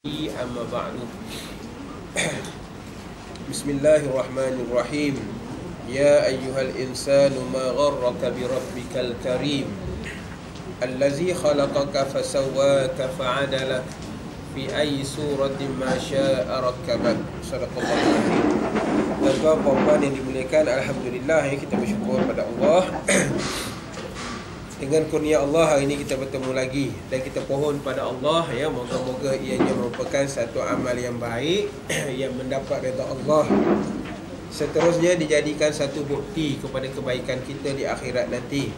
أما بعد بسم الله الرحمن الرحيم يا أيها الإنسان ما غرك بربك الكريم الذي خلقك فسواك فعدلك في أي سورة ما شاء ركبك صدق الله العظيم. Tuan-tuan puan-puan yang dimuliakan, alhamdulillah kita bersyukur pada Allah. Dengan kurnia Allah hari ini kita bertemu lagi dan kita pohon pada Allah ya, moga-moga ianya merupakan satu amal yang baik yang mendapat redha Allah. Seterusnya dijadikan satu bukti kepada kebaikan kita di akhirat nanti,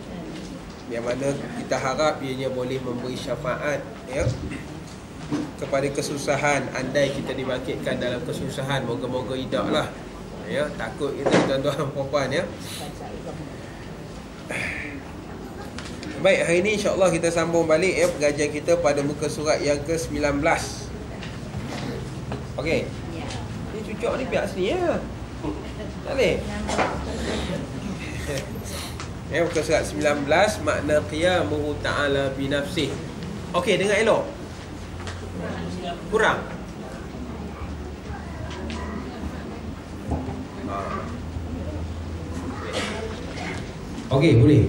yang mana kita harap ianya boleh memberi syafaat ya kepada kesusahan. Andai kita dibangkitkan dalam kesusahan, moga-moga idaklah ya, takut kita tuan-tuan puan-puan ya. Baik, hari ini insya-Allah kita sambung balik ya pengajian kita pada muka surat yang ke-19. Okey. Ni cucuk ni pihak sini ya. Tak boleh. Ya, muka surat 19 makna qiyamuhu ta'ala bi nafsih. Okey, dengar elok. Kurang. Okey, boleh.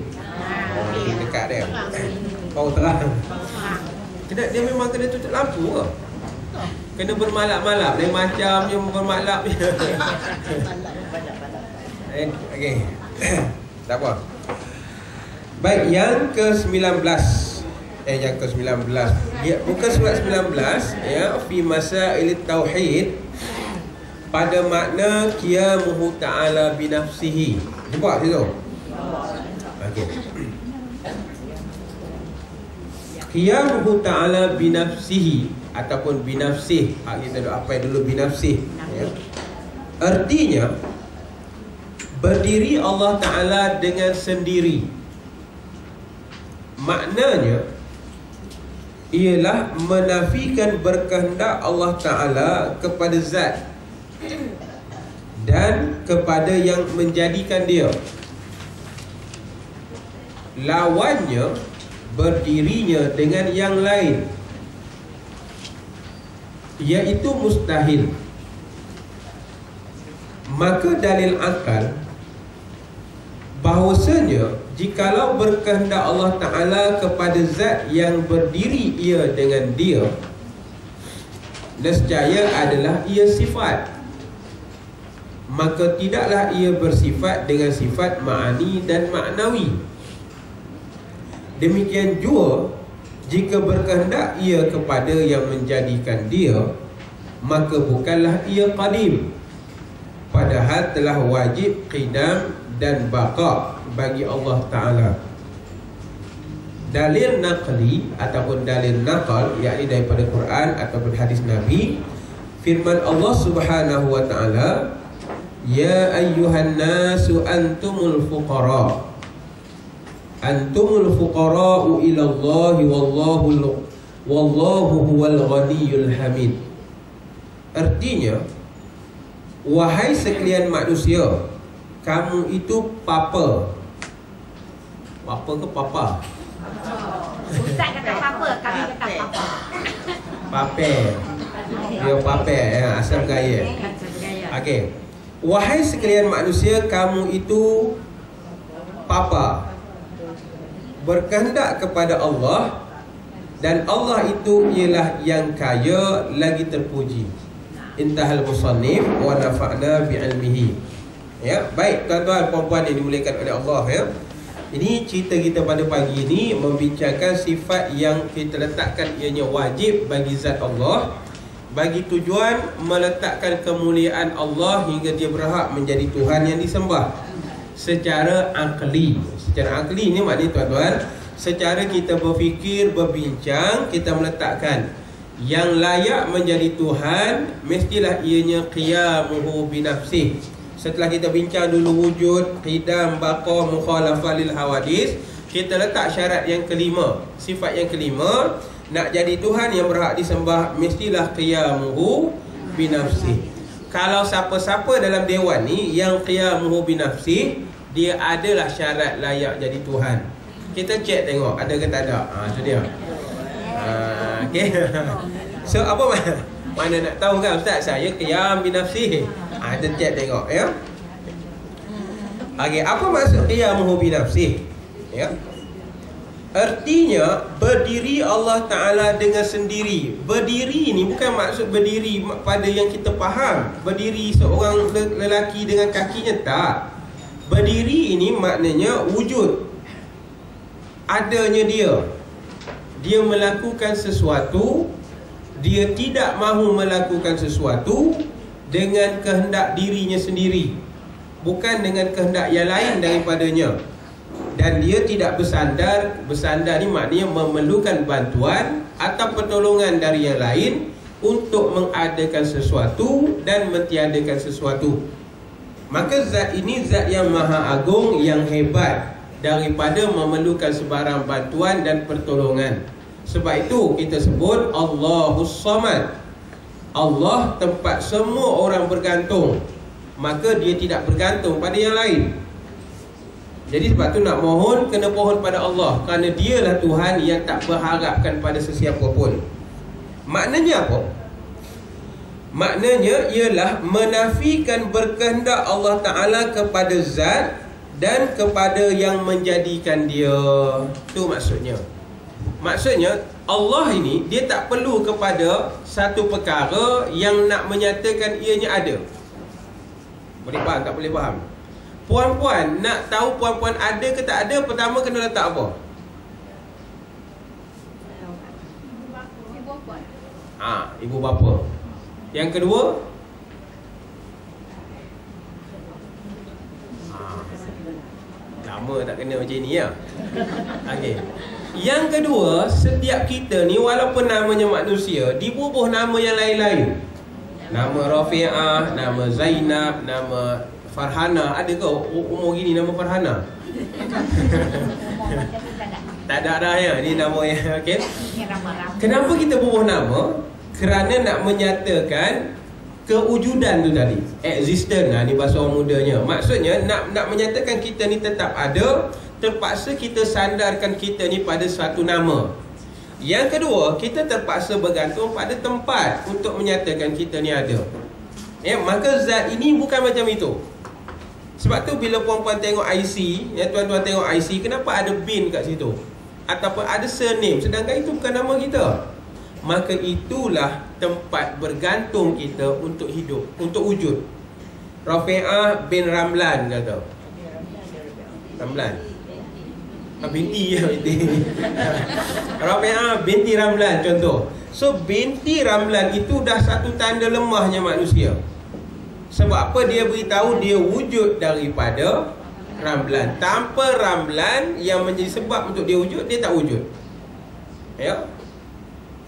Dekat dia. Bau terang. Dia memang kena tutup lampu ke? Kena bermalap-malap. Lain macam je bermalap. Okey. Tak apa. Baik, yang ke-19. Yang ke-19. Ya, muka surat 19 ya, fi masailit tauhid, pada makna qiyamuhu ta'ala bi nafsihi. Nampak situ? Okey. Qiyamuhu ta'ala binafsihi ataupun binafsih. Kita dah apa dulu binafsih ya. Artinya berdiri Allah Ta'ala dengan sendiri. Maknanya ialah menafikan berkehendak Allah Ta'ala kepada zat dan kepada yang menjadikan dia. Lawannya berdirinya dengan yang lain, iaitu mustahil. Maka dalil akal bahawasanya jikalau berkehendak Allah Ta'ala kepada zat yang berdiri ia dengan dia, nescaya adalah ia sifat, maka tidaklah ia bersifat dengan sifat ma'ani dan maknawi. Demikian juga jika berkehendak ia kepada yang menjadikan dia, maka bukanlah ia qadim, padahal telah wajib qidam dan baqa bagi Allah Ta'ala. Dalil naqli ataupun dalil naqal, yakni daripada Quran ataupun hadis Nabi, firman Allah Subhanahu wa Ta'ala, ya ayyuhan nasu antumul fuqara, antumul fuqara'u ila Allah wallahu huwal ghaniyyul hamid. Artinya, wahai sekalian manusia, kamu itu papa. Papa ke papa? Ustaz kata papa, kami kata papa. Pape. Dia pape ya, asal gaya. Okey. Wahai sekalian manusia, kamu itu papa, berkehendak kepada Allah, dan Allah itu ialah yang kaya lagi terpuji. Intahal musannif wa nafa'na bi'ilmihi. Ya, baik tuan-tuan puan-puan yang dimuliakan oleh Allah ya. Ini cerita kita pada pagi ini membincangkan sifat yang kita letakkan ianya wajib bagi zat Allah, bagi tujuan meletakkan kemuliaan Allah hingga dia berhak menjadi Tuhan yang disembah secara akli. Secara akli ni maknanya tuan-tuan, secara kita berfikir, berbincang, kita meletakkan yang layak menjadi Tuhan mestilah ianya qiyamuhu binafsih. Setelah kita bincang dulu wujud, qidam, baqa, mukhalafah lil hawadis, kita letak syarat yang kelima. Sifat yang kelima, nak jadi Tuhan yang berhak disembah mestilah qiyamuhu binafsih. Kalau siapa-siapa dalam dewan ni yang qiyamuhu binafsih, dia adalah syarat layak jadi Tuhan. Kita cek tengok ada ke tak ada. Itu dia. Okey. So apa mana nak tahu kan ustaz, saya qiyam bi nafsihi. Kita cek tengok ya. Okey, apa maksud qiyamuhu bi nafsihi? Ya. Artinya berdiri Allah Ta'ala dengan sendiri. Berdiri ni bukan maksud berdiri pada yang kita faham, berdiri seorang lelaki dengan kakinya, tak. Berdiri ini maknanya wujud, adanya dia. Dia melakukan sesuatu, dia tidak mahu melakukan sesuatu dengan kehendak dirinya sendiri, bukan dengan kehendak yang lain daripadanya. Dan dia tidak bersandar. Bersandar ni maknanya memerlukan bantuan atau pertolongan dari yang lain untuk mengadakan sesuatu dan mentiadakan sesuatu. Maka zat ini zat yang maha agung, yang hebat daripada memerlukan sebarang bantuan dan pertolongan. Sebab itu kita sebut Allahus Samad. Allah tempat semua orang bergantung, maka dia tidak bergantung pada yang lain. Jadi sebab tu nak mohon, kena mohon pada Allah, kerana dialah Tuhan yang tak berharapkan pada sesiapa pun. Maknanya apa? Maknanya ialah menafikan berkehendak Allah Ta'ala kepada zat dan kepada yang menjadikan dia. Tu maksudnya. Maksudnya Allah ini dia tak perlu kepada satu perkara yang nak menyatakan ianya ada. Boleh faham tak boleh faham? Puan-puan nak tahu puan-puan ada ke tak ada, pertama kena letak apa? Ibu bapa. Yang kedua, lama tak kena macam ni ya. Okey. Yang kedua, setiap kita ni walaupun namanya manusia, dibubuh nama yang lain-lain. Nama Rafi'ah, nama Zainab, nama Farhana. Ada ke umur gini nama Farhana? Tak ada dah ya. Ni nama yang okey. Kenapa kita bubuh nama? Kerana nak menyatakan kewujudan tu tadi, existence. Ni bahasa orang mudanya. Maksudnya nak menyatakan kita ni tetap ada. Terpaksa kita sandarkan kita ni pada satu nama. Yang kedua, kita terpaksa bergantung pada tempat untuk menyatakan kita ni ada. Maka zat ini bukan macam itu. Sebab tu bila puan-puan tengok IC, tuan-tuan tengok IC, kenapa ada bin kat situ? Ataupun ada surname, sedangkan itu bukan nama kita. Maka itulah tempat bergantung kita untuk hidup, untuk wujud. Rafi'ah bin Ramlan kata. Ramlan binti ya, binti. Rafi'ah binti Ramlan contoh. So binti Ramlan itu dah satu tanda lemahnya manusia. Sebab apa? Dia beritahu dia wujud daripada Ramlan. Tanpa Ramlan yang menjadi sebab untuk dia wujud, dia tak wujud. Ya.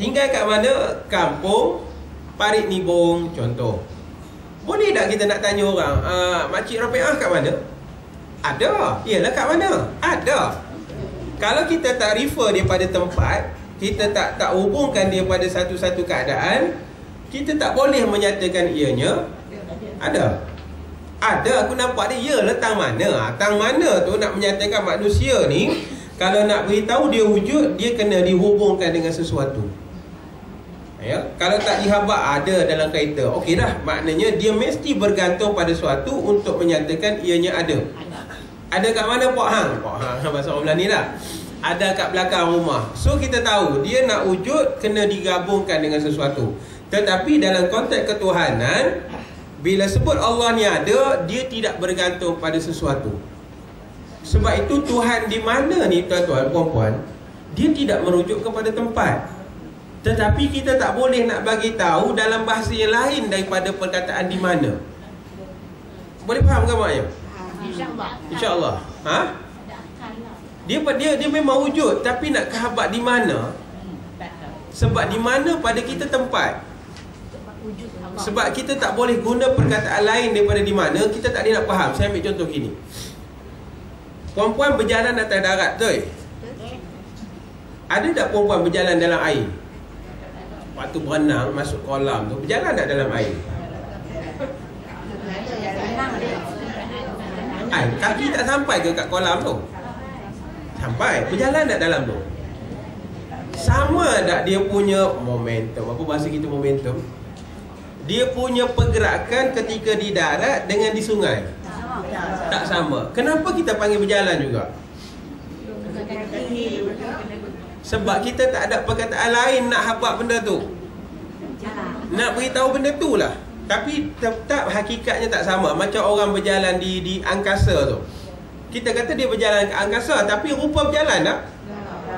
Tinggal kat mana? Kampung Parit Nibong contoh. Boleh tak kita nak tanya orang, Makcik Rafi'ah kat mana? Ada. Yalah, kat mana? Ada. Kalau kita tak refer dia pada tempat, kita tak hubungkan dia pada satu-satu keadaan, kita tak boleh menyatakan ianya ada. Ada, aku nampak dia. Yalah, tang mana? Tang mana tu nak menyatakan manusia ni, kalau nak beritahu dia wujud, dia kena dihubungkan dengan sesuatu. Ya, kalau tak dihabak ada dalam kereta, okey dah, maknanya dia mesti bergantung pada sesuatu untuk menyatakan ianya ada. Ada kat mana Pok Hang? Pok Hang bahasa orang Melayu lah. Ada kat belakang rumah. So kita tahu dia nak wujud kena digabungkan dengan sesuatu. Tetapi dalam konteks ketuhanan, bila sebut Allah ni ada, dia tidak bergantung pada sesuatu. Sebab itu Tuhan di mana ni tuan-tuan, puan-puan, dia tidak merujuk kepada tempat. Tetapi kita tak boleh nak bagi tahu dalam bahasa yang lain daripada perkataan di mana. Boleh faham ke maknanya? InsyaAllah. InsyaAllah. Dia memang wujud, tapi nak kehabat di mana? Sebab di mana pada kita tempat. Sebab kita tak boleh guna perkataan lain daripada di mana, kita tak boleh nak faham. Saya ambil contoh gini. Puan-puan berjalan atas darat tu. Ada tak puan-puan berjalan dalam air? Waktu berenang, masuk kolam tu, berjalan tak dalam air? Kaki tak sampai ke kat kolam tu? Sampai. Berjalan tak dalam tu? Sama tak dia punya momentum? Apa bahasa kita momentum? Dia punya pergerakan ketika di darat dengan di sungai tak sama. Kenapa kita panggil berjalan juga? Sebab kita tak ada perkataan lain nak hafal benda tu, nak beritahu benda tu lah. Tapi tetap hakikatnya tak sama. Macam orang berjalan di angkasa tu. Kita kata dia berjalan ke angkasa, tapi rupa berjalan tak?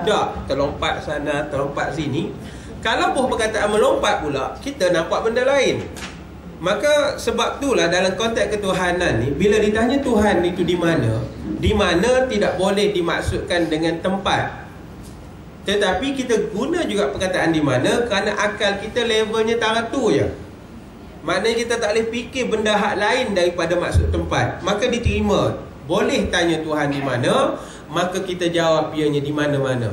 Tak, terlompat sana, terlompat sini. Kalau pun perkataan melompat pula, kita nampak benda lain. Maka sebab itulah dalam konteks ketuhanan ni, bila ditanya Tuhan itu di mana, di mana tidak boleh dimaksudkan dengan tempat. Tetapi kita guna juga perkataan di mana kerana akal kita levelnya taraf tu je. Maknanya kita tak boleh fikir benda hak lain daripada maksud tempat. Maka diterima. Boleh tanya Tuhan di mana, maka kita jawab ianya di mana-mana.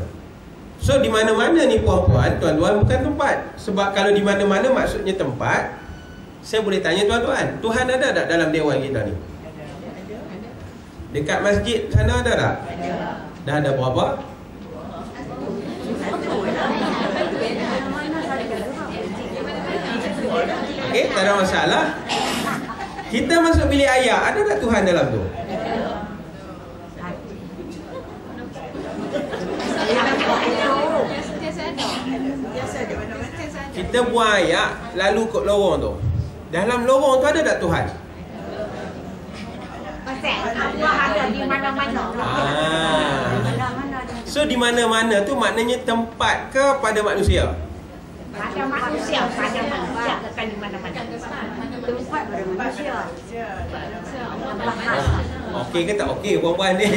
So di mana-mana ni puan-puan, tuan-tuan bukan tempat. Sebab kalau di mana-mana maksudnya tempat, saya boleh tanya tuan-tuan, Tuhan ada tak dalam dewan kita ni? Dekat masjid sana ada tak? Dah ada berapa? Okey, tak ada masalah. Kita masuk bilik ayah, ada tak Tuhan dalam tu? Kita buang ayak lalu ke lorong tu. Dalam lorong tu ada tak Tuhan? Allah ada di mana-mana. So di mana-mana tu maknanya tempat ke pada manusia? Pada manusia, bukan di mana-mana. Tempat pada manusia. Okey ke tak okey puan-puan ni?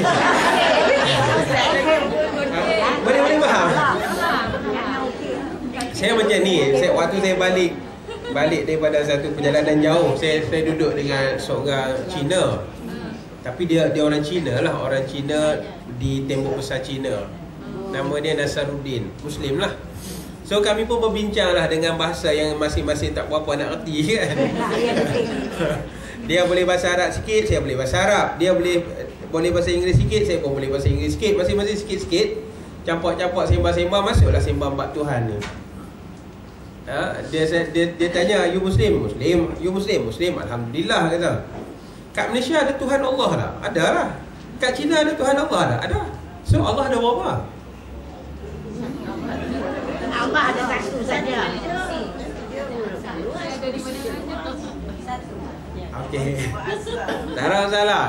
Boleh faham? Saya macam ni, waktu saya balik daripada satu perjalanan jauh, saya duduk dengan seorang Cina. Tapi dia orang Cina lah, orang Cina di tembok besar Cina. Nama dia Nasaruddin, Muslim lah. So kami pun berbincang lah dengan bahasa yang masing-masing tak berapa nak erti kan. Dia boleh bahasa Arab sikit, saya boleh bahasa Arab. Dia boleh bahasa Inggeris sikit, saya pun boleh bahasa Inggeris sikit. Masing-masing sikit-sikit, campak-campak sembang-sembang, masuklah sembang bab Tuhan ni. Dia tanya, you Muslim? Muslim. You Muslim? Muslim. Alhamdulillah kata. Kat Malaysia ada Tuhan Allah tak? Ada lah. Kat China ada Tuhan Allah tak? Ada. So Allah ada berapa? Allah ada satu saja. Okey. Tak ada masalah.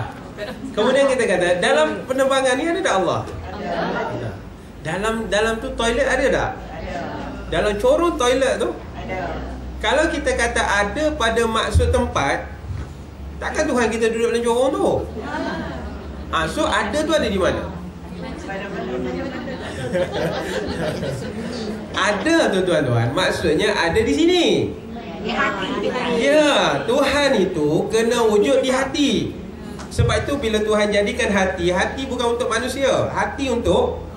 Kemudian kita kata, dalam penerbangan ni ada tak Allah? Ada. Dalam tu toilet ada tak? Ada. Dalam corong toilet tu? Ada. Kalau kita kata ada pada maksud tempat, takkan Tuhan kita duduk dalam corong tu? So ada tu ada di mana? Ada tu tuan-tuan, maksudnya ada di sini. Ya, Tuhan itu kena wujud di hati. Sebab itu bila Tuhan jadikan hati bukan untuk manusia, hati untuk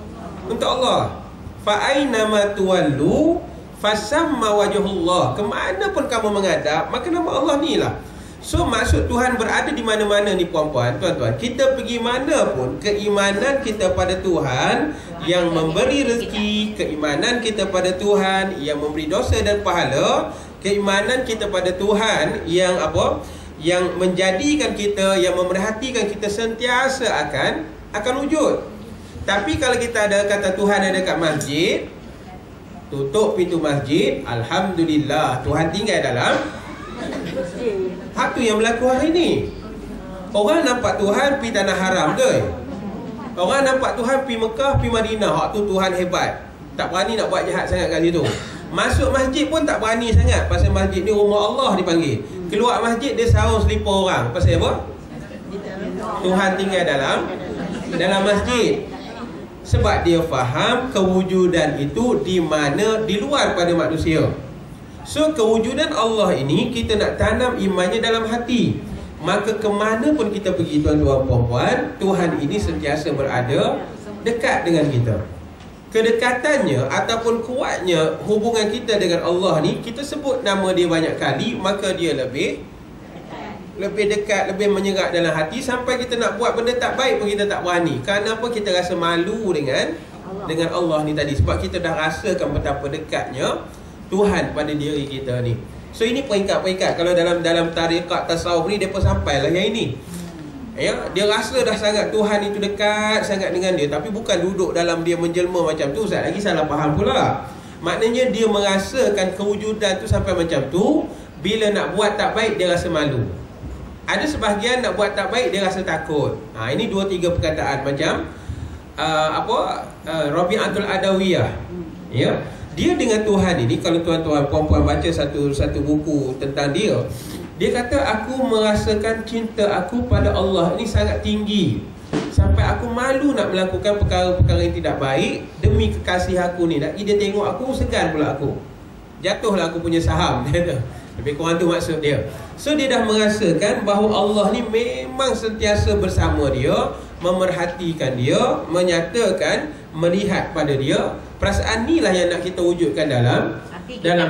Allah. Fa aina ma tuwallu fasamma wajhullah. Kemana pun kamu menghadap, maka nama Allah ni lah. So maksud Tuhan berada di mana-mana ni puan-puan, tuan-tuan. Kita pergi mana pun, keimanan kita pada Tuhan yang memberi rezeki, keimanan kita pada Tuhan yang memberi dosa dan pahala, keimanan kita pada Tuhan yang apa? Yang menjadikan kita, yang memerhatikan kita sentiasa akan wujud. Tapi kalau kita ada kata Tuhan ada dekat masjid, tutup pintu masjid, alhamdulillah Tuhan tinggal dalam. Hak tu yang berlaku hari ni. Orang nampak Tuhan pergi tanah haram ke? Orang nampak Tuhan pergi Mekah, pergi Madinah. Hak tu Tuhan hebat, tak berani nak buat jahat sangat kat situ. Masuk masjid pun tak berani sangat, pasal masjid ni rumah Allah dipanggil. Keluar masjid dia sarung selipar orang. Pasal apa? Tuhan tinggal dalam masjid. Sebab dia faham kewujudan itu di mana, di luar pada manusia. So kewujudan Allah ini kita nak tanam imannya dalam hati. Maka kemana pun kita pergi tuan-tuan puan-puan, Tuhan ini sentiasa berada dekat dengan kita. Kedekatannya ataupun kuatnya hubungan kita dengan Allah ni, kita sebut nama dia banyak kali, maka dia lebih dekat, lebih menyerat dalam hati. Sampai kita nak buat benda tak baik pun kita tak berani. Kenapa? Kita rasa malu dengan dengan Allah ni tadi. Sebab kita dah rasakan betapa dekatnya Tuhan pada diri kita ni. So ini peringkat-peringkat. Kalau dalam tarikat tasawuf ni, mereka sampailah yang ini. Ya, dia rasa dah sangat Tuhan itu dekat sangat dengan dia, tapi bukan duduk dalam dia menjelma macam tu. Ustaz lagi salah faham pula. Maknanya dia merasakan kewujudan tu sampai macam tu. Bila nak buat tak baik, dia rasa malu. Ada sebahagian nak buat tak baik, dia rasa takut. Ini 2-3 perkataan macam Rabi'atul Adawiyah. Ya, dia dengan Tuhan ini, kalau tuan-tuan puan-puan baca satu buku tentang dia, dia kata aku merasakan cinta aku pada Allah ini sangat tinggi, sampai aku malu nak melakukan perkara-perkara yang tidak baik demi kekasih aku ni. Dia tengok aku, segan pula aku, jatuhlah aku punya saham. Lebih kurang tu maksud dia. So dia dah merasakan bahawa Allah ni memang sentiasa bersama dia, memerhatikan dia, menyatakan, melihat pada dia. Perasaan ni lah yang nak kita wujudkan dalam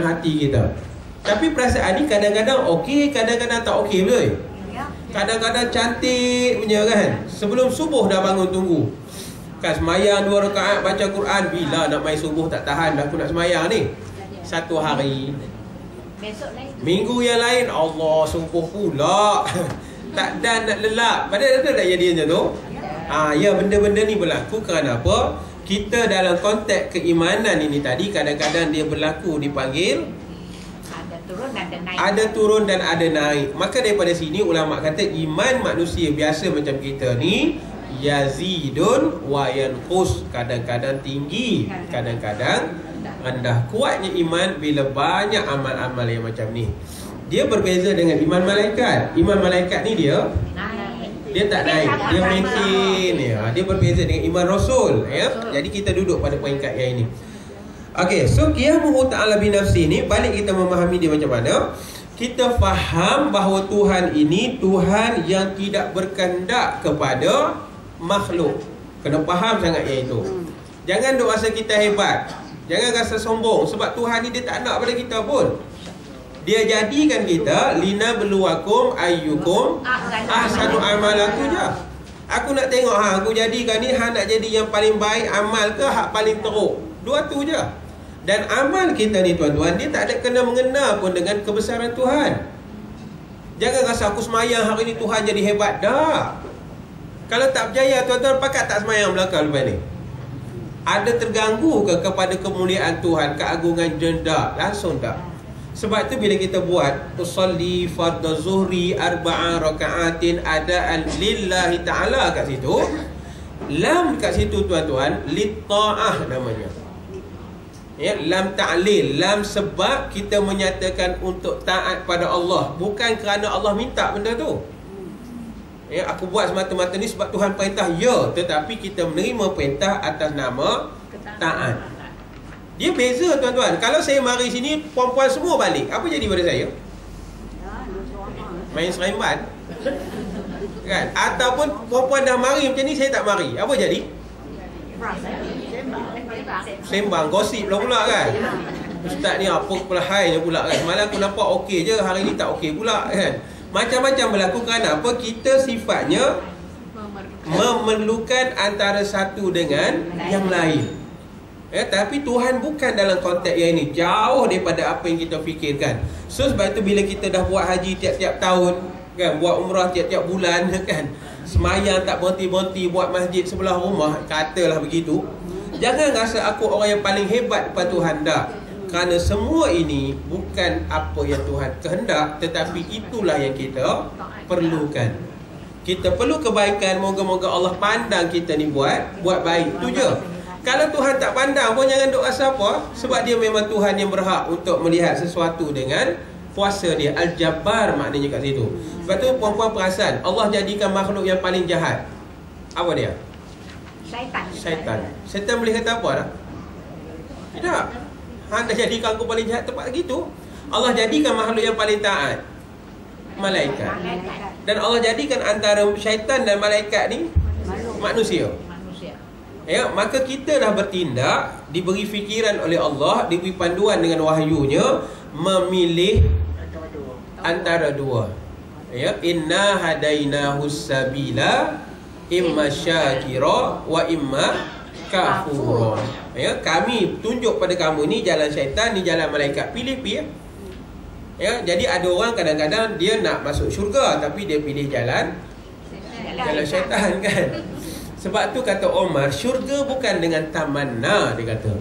hati kita. Tapi perasaan ni kadang-kadang okey, kadang-kadang tak okey betul. Kadang-kadang cantik punya kan. Sebelum subuh dah bangun tunggu. Kan semayang 2 rakaat, baca Quran. Bila nak main subuh tak tahan dah aku nak semayang ni. Satu hari. Minggu yang lain Allah subuh pula. Tak dan nak lelap. Padahal tak jadi macam tu. Ya, benda-benda ni berlaku kerana apa? Kita dalam konteks keimanan ini tadi, kadang-kadang dia berlaku dipanggil ada turun dan ada naik. Maka daripada sini ulama kata iman manusia biasa macam kita ni yazidun wa yanqus, kadang-kadang tinggi, kadang-kadang rendah. Kuatnya iman bila banyak amal-amal yang macam ni. Dia berbeza dengan iman malaikat. Iman malaikat ni dia tak naik, dia maintain ya. Dia berbeza dengan iman rasul ya. Jadi kita duduk pada peringkat yang ini. Okey, so qiyamuhu ta'ala bi nafsi ni, balik kita memahami dia macam mana. Kita faham bahawa Tuhan ini Tuhan yang tidak berkehendak kepada makhluk. Kena faham sangat yang itu. Jangan duk rasa kita hebat, jangan rasa sombong, sebab Tuhan ni dia tak nak pada kita pun. Dia jadikan kita lina beluakum ayyukum ahsanu amalaku je. Aku nak tengok aku jadikan ni nak jadi yang paling baik amal ke hak paling teruk. Dua tu je. Dan amal kita ni tuan-tuan, dia tak ada kena-mengena pun dengan kebesaran Tuhan. Jangan rasa aku semayang hari ni Tuhan jadi hebat. Dah. Kalau tak berjaya tuan-tuan, pakat tak semayang belakang lepas ni? Ada terganggu ke kepada kemuliaan Tuhan, keagungan jenda? Langsung tak. Sebab tu bila kita buat usalli fardhu zuhri 4 rakaatin adaan lillahi ta'ala kat situ, lam kat situ tuan-tuan, lit-ta'ah namanya. Ya, lam ta'lil, lam sebab kita menyatakan untuk taat pada Allah, bukan kerana Allah minta benda tu. Ya, aku buat semata-mata ni sebab Tuhan perintah, ya, tetapi kita menerima perintah atas nama taat. Dia beza tuan-tuan. Kalau saya mari sini, puan-puan semua balik, apa jadi pada saya? Main seremban kan? Ataupun puan-puan dah mari macam ni, saya tak mari, apa jadi? Sembang, gosip pula kan. Ustaz ni apa pelahainya pula kan. Semalam aku nampak okey je, hari ni tak okey pula kan. Macam-macam berlaku kerana apa? Kita sifatnya memerlukan antara satu dengan yang lain. Tapi Tuhan bukan dalam konteks yang ini, jauh daripada apa yang kita fikirkan. So sebab itu bila kita dah buat haji tiap-tiap tahun kan, buat umrah tiap-tiap bulan kan, semayang tak berhenti-berhenti, buat masjid sebelah rumah, katalah begitu, jangan rasa aku orang yang paling hebat depan Tuhan. Tak. Kerana semua ini bukan apa yang Tuhan kehendak, tetapi itulah yang kita perlukan. Kita perlu kebaikan, moga-moga Allah pandang kita ni buat baik, itu je. Kalau Tuhan tak pandang pun jangan duk rasa apa, sebab dia memang Tuhan yang berhak untuk melihat sesuatu dengan kuasa dia. Al-Jabbar maknanya kat situ. Sebab tu puan-puan perasan Allah jadikan makhluk yang paling jahat. Apa dia? Syaitan. Syaitan boleh kata apa dah? Tidak. Anda jadikan aku paling jahat, tempat gitu. Allah jadikan makhluk yang paling taat, malaikat. Dan Allah jadikan antara syaitan dan malaikat ni manusia. Ya, maka kita dah bertindak, diberi fikiran oleh Allah, diberi panduan dengan wahyunya, memilih antara dua. Ya, inna hadainahu sabila imma syakira wa imma kafura. Ya, kami tunjuk pada kamu ni jalan syaitan, ni jalan malaikat. Pilih. Ya, jadi ada orang kadang-kadang dia nak masuk syurga tapi dia pilih jalan syaitan kan. Sebab tu kata Omar, syurga bukan dengan tamanna, dia kata.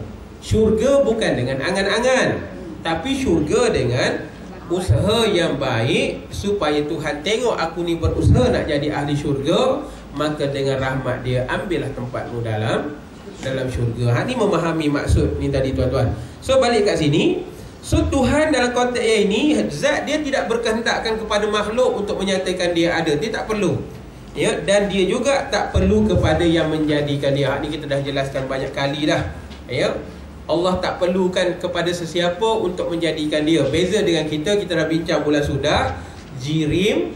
Syurga bukan dengan angan-angan, tapi syurga dengan usaha yang baik, supaya Tuhan tengok aku ni berusaha nak jadi ahli syurga, maka dengan rahmat dia ambillah tempatmu dalam syurga. Ni memahami maksud ni tadi tuan-tuan. So balik kat sini. So Tuhan dalam konteks yang ini, zat dia tidak berkehendakkan kepada makhluk untuk menyatakan dia ada. Dia tak perlu. Ya, dan dia juga tak perlu kepada yang menjadikan dia. Ni kita dah jelaskan banyak kali dah. Ya. Allah tak perlukan kepada sesiapa untuk menjadikan dia. Beza dengan kita dah bincang bulan sudah, jirim,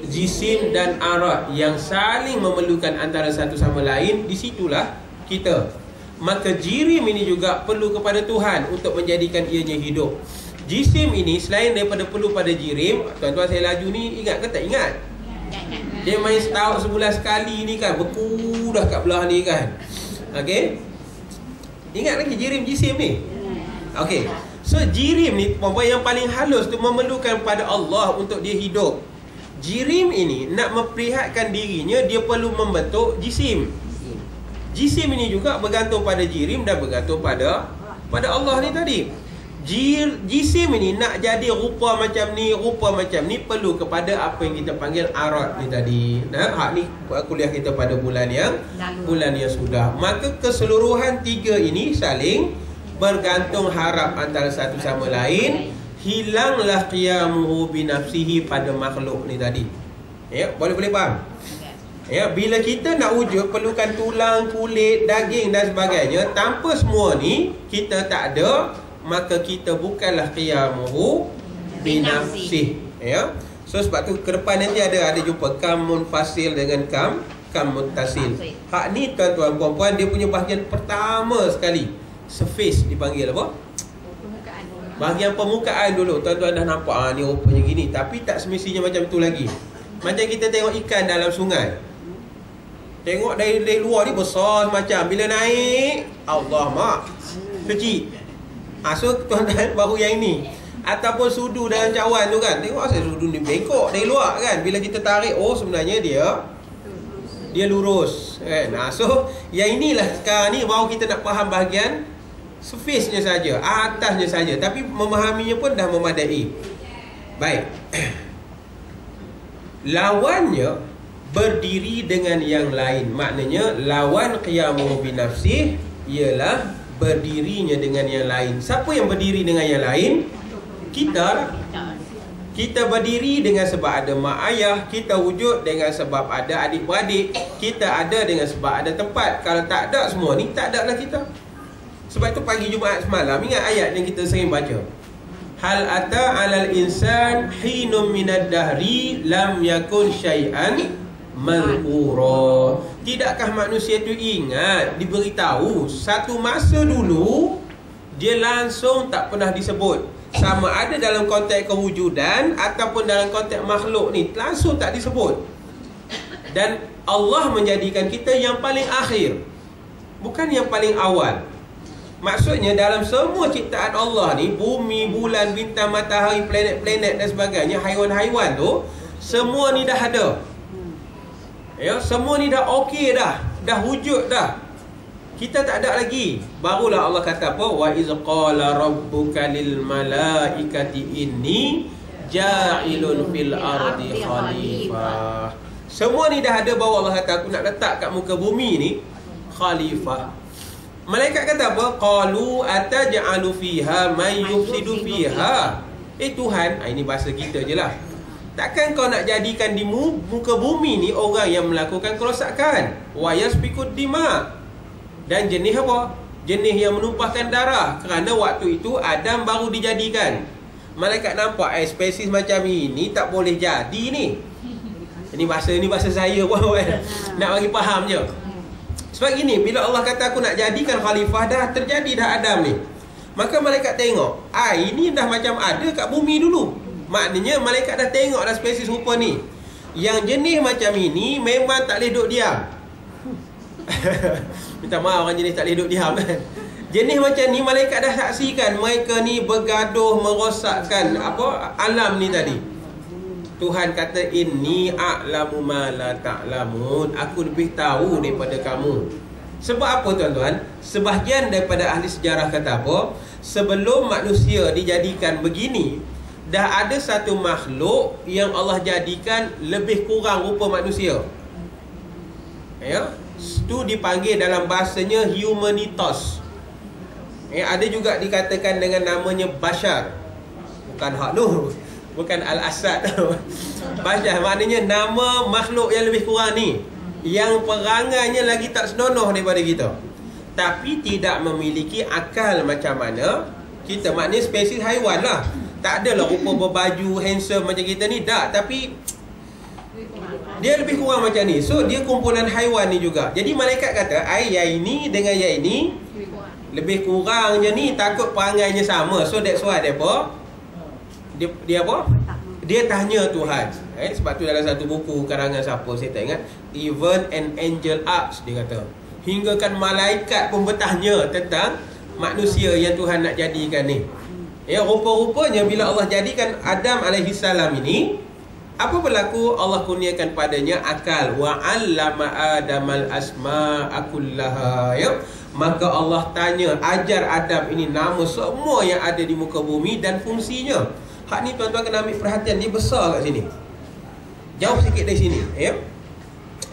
jisim dan arad yang saling memerlukan antara satu sama lain. Di situlah kita. Maka jirim ini juga perlu kepada Tuhan untuk menjadikan ianya hidup. Jisim ini selain daripada perlu pada jirim, tuan-tuan saya laju ni ingat ke tak ingat? Dia main setahun sebulan sekali ni kan, beku dah kat belah ni kan. Okey. Ingat lagi jirim jisim ni? Okey. So jirim ni yang paling halus tu memerlukan pada Allah untuk dia hidup. Jirim ini nak memperlihatkan dirinya, dia perlu membentuk jisim. Jisim ini juga bergantung pada jirim dan bergantung pada Allah ni tadi. Jisim ini nak jadi rupa macam ni perlu kepada apa yang kita panggil arad ni tadi. Hak ni kuliah kita pada bulan yang sudah. Maka keseluruhan tiga ini saling bergantung harap antara satu sama lain. Hilanglah qiyamuhu binafsihi pada makhluk ni tadi. Ya, boleh faham? Ya, bila kita nak wujud perlukan tulang, kulit, daging dan sebagainya. Tanpa semua ni kita tak ada, maka kita bukanlah qiyamuhu binafsih. Ya. So sebab tu ke depan nanti ada jumpa kam munfasil dengan kam muttasil. Hak ni tuan-tuan puan-puan, dia punya bahagian pertama sekali. Surface dipanggil apa? Bahagian permukaan dulu. Tuan-tuan dah nampak ni rupanya gini, tapi tak semestinya macam tu lagi. Macam kita tengok ikan dalam sungai. Tengok dari luar ni besar macam, bila naik Allah mak kecil. So tuan-tuan baru yang ini. Ataupun sudu dalam cawan tu kan, tengok asal sudu ni bengkok dari luar kan. Bila kita tarik, oh sebenarnya dia lurus kan. So yang inilah sekarang ni baru kita nak faham bahagian surface-nya saja, atasnya saja, tapi memahaminya pun dah memadai. Baik. Lawannya berdiri dengan yang lain. Maknanya lawan qiyamuhu binafsih ialah berdirinya dengan yang lain. Siapa yang berdiri dengan yang lain? Kita lah. Kita berdiri dengan sebab ada mak ayah, kita wujud dengan sebab ada adik-beradik, kita ada dengan sebab ada tempat. Kalau tak ada semua ni, tak ada lah kita. Sebab itu pagi Jumaat semalam, ingat ayat yang kita sering baca. Hal ata 'alal insan hinum minad dahri lam yakun syai'an mal'ura. Tidakkah manusia itu ingat, diberitahu satu masa dulu dia langsung tak pernah disebut, sama ada dalam konteks kewujudan ataupun dalam konteks makhluk ni, langsung tak disebut. Dan Allah menjadikan kita yang paling akhir, bukan yang paling awal. Maksudnya dalam semua ciptaan Allah ni, bumi, bulan, bintang, matahari, planet-planet dan sebagainya, haiwan-haiwan tu, semua ni dah ada. Ya, semua ni dah okey dah wujud dah. Kita tak ada lagi. Barulah Allah kata apa? Wa iz qala rabbuka lil malaikati inni ja'ilun fil ardi khalifah. Semua ni dah ada, baru Allah kata aku nak letak kat muka bumi ni khalifah. Malaikat kata apa? Qalu ataj'alu fiha may yufsidu fiha. Tuhan, ini bahasa kita je lah. Takkan kau nak jadikan di muka bumi ni orang yang melakukan kerosakan, wa yasfikud dima, dan jenis apa? Jenis yang menumpahkan darah. Kerana waktu itu Adam baru dijadikan. Malaikat nampak spesies macam ini tak boleh jadi ni. Ini bahasa saya pun nak bagi faham je. Sebab gini, bila Allah kata aku nak jadikan khalifah, dah terjadi dah Adam ni. Maka malaikat tengok, ini dah macam ada kat bumi dulu. Maknanya malaikat dah tengok dah spesies rupa ni. Yang jenis macam ini memang tak boleh duduk diam. Minta maaf orang jenis tak boleh duduk diam kan. Jenis macam ni malaikat dah saksikan mereka ni bergaduh merosakkan apa alam ni tadi. Tuhan kata inni a'lamu ma la ta'lamun. Aku lebih tahu daripada kamu. Sebab apa tuan-tuan? Sebahagian daripada ahli sejarah kata apa? Sebelum manusia dijadikan begini, dah ada satu makhluk yang Allah jadikan lebih kurang rupa manusia. Ya, itu dipanggil dalam bahasanya humanitas. Ada juga dikatakan dengan namanya Bashar. Bukan Hak Nur, bukan Al-Asad. Bashar maknanya nama makhluk yang lebih kurang ni, yang perangainya lagi tak senonoh daripada kita, tapi tidak memiliki akal macam mana kita. Maknanya spesies haiwan lah. Tak adalah rupa berbaju handsome macam kita ni, tak. Tapi dia lebih kurang macam ni. So dia kumpulan haiwan ni juga. Jadi malaikat kata yang ini dengan yang ini lebih kurangnya ni, takut perangainya sama. So that's why dia apa? Dia apa? Dia tanya Tuhan. Sebab tu dalam satu buku karangan siapa saya tak ingat, Even an Angel Asks, dia kata hinggakan malaikat pun bertanya tentang manusia yang Tuhan nak jadikan ni. Rupa-rupanya bila Allah jadikan Adam alaihissalam ini, apa berlaku? Allah kurniakan padanya akal. Wa 'allama Adamal asma'a kullaha. Maka Allah tanya, ajar Adam ini nama semua yang ada di muka bumi dan fungsinya. Hak ni tuan-tuan kena ambil perhatian, dia besar kat sini. Jauh sikit dari sini,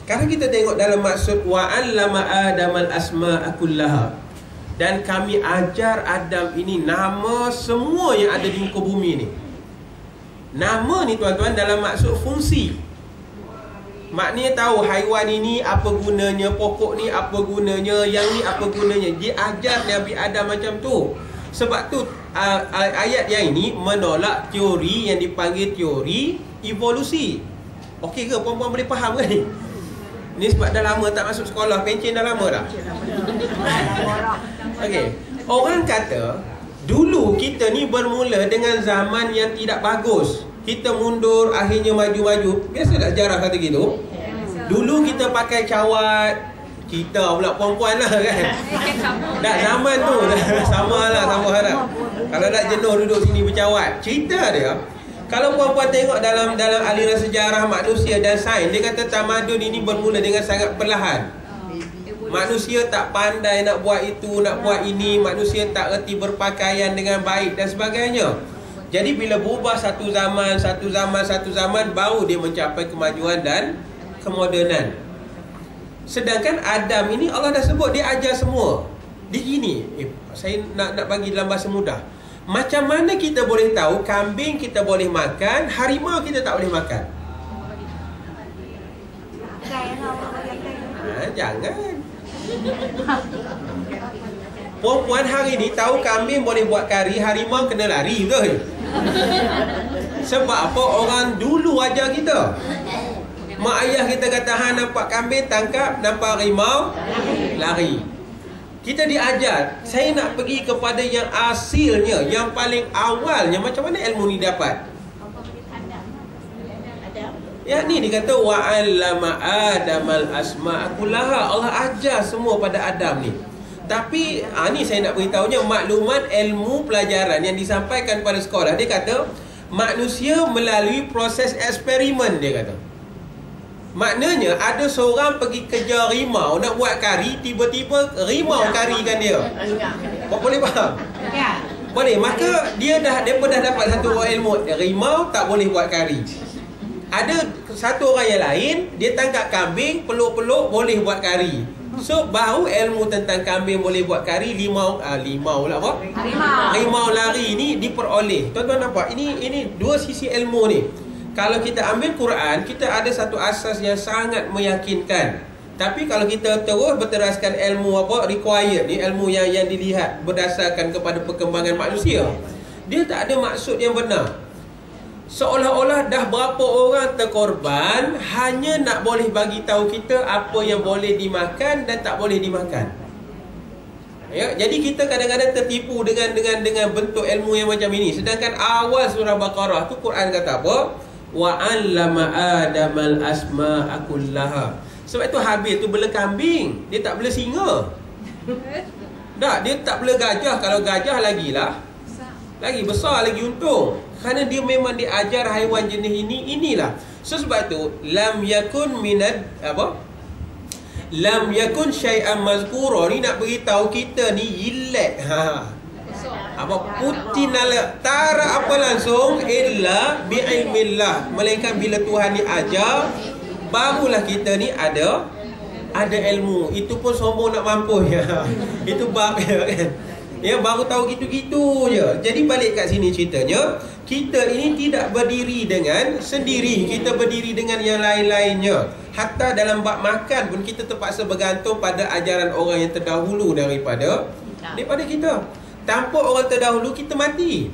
Kalau kita tengok dalam maksud wa 'allama Adamal asma'a kullaha, dan kami ajar Adam ini nama semua yang ada di muka bumi ni. Nama ni tuan-tuan dalam maksud fungsi. Maknanya tahu haiwan ini apa gunanya, pokok ni apa gunanya, yang ni apa gunanya. Dia ajar Nabi Adam macam tu. Sebab tu ayat yang ini menolak teori yang dipanggil teori evolusi. Okey ke puan-puan boleh faham ke ni? Ni sebab dah lama tak masuk sekolah, pencen dah lama dah. Okey. Orang kata dulu kita ni bermula dengan zaman yang tidak bagus. Kita mundur, akhirnya maju-maju. Biasa tak sejarah kata gitu. Dulu kita pakai cawat. Kita pula perempuan lah kan. Dah zaman tu sama harap. Kalau nak jenuh duduk sini bercawat. Cerita dia, kalau perempuan tengok dalam aliran sejarah manusia dan sains, dia kata tamadun ini bermula dengan sangat perlahan. Manusia tak pandai nak buat itu, nak buat ini. Manusia tak reti berpakaian dengan baik dan sebagainya. Jadi bila berubah satu zaman, baru dia mencapai kemajuan dan kemodernan. Sedangkan Adam ini Allah dah sebut, dia ajar semua. Dia gini, saya nak bagi dalam bahasa mudah. Macam mana kita boleh tahu kambing kita boleh makan, harimau kita tak boleh makan? Jangan. Perempuan hari ni tahu kambing boleh buat kari, harimau kena lari, betul? Sebab apa? Orang dulu ajar kita. Mak ayah kita kata, hang nampak kambing tangkap, nampak harimau lari. Kita diajar. Saya nak pergi kepada yang asilnya, yang paling awalnya. Macam mana ilmu ni dapat? Ya ni dikata wa 'allama Adamal asma'a kullaha. Allah ajar semua pada Adam ni. Tapi ni saya nak beritahunya maklumat ilmu pelajaran yang disampaikan pada sekolah. Dia kata manusia melalui proses eksperimen, dia kata. Maknanya ada seorang pergi kejar rimau nak buat kari, tiba-tiba rimau karikan dia. Boleh faham? Ya. Boleh. Maka dia dah dapat satu ilmu, rimau tak boleh buat kari. Ada satu orang yang lain, dia tangkap kambing, peluk-peluk boleh buat kari. So baru ilmu tentang kambing boleh buat kari, limau lah apa? Rimau lari ni diperoleh. Tuan-tuan nampak? Ini dua sisi ilmu ni. Kalau kita ambil Quran, kita ada satu asas yang sangat meyakinkan. Tapi kalau kita terus berteraskan ilmu apa required ni, ilmu yang dilihat berdasarkan kepada perkembangan manusia, dia tak ada maksud yang benar. Seolah-olah dah berapa orang terkorban hanya nak boleh bagi tahu kita apa yang boleh dimakan dan tak boleh dimakan. Ya, jadi kita kadang-kadang tertipu dengan bentuk ilmu yang macam ini. Sedangkan awal surah Baqarah tu Quran kata apa? Wa 'allama Adamal asma'a kullaha. Sebab itu Habil tu bela kambing, dia tak bela singa. Tak, dia tak bela gajah. Kalau gajah lagilah lagi besar, lagi untung. Kerana dia memang diajar haiwan jenis inilah. So sebab tu lam yakun minad apa? Lam yakun syai'an mazkura ni nak beritahu kita ni yilek. Apa putinala tara apa langsung illa bi'ilmillah, melainkan bila Tuhan ni ajar barulah kita ni ada ilmu. Itu pun sombong nak mampus ya. Itu bab ya kan. Ya, baru tahu gitu-gitu je. Jadi balik kat sini ceritanya, kita ini tidak berdiri dengan sendiri, kita berdiri dengan yang lain-lainnya. Hatta dalam bab makan pun kita terpaksa bergantung pada ajaran orang yang terdahulu daripada kita. Tanpa orang terdahulu kita mati.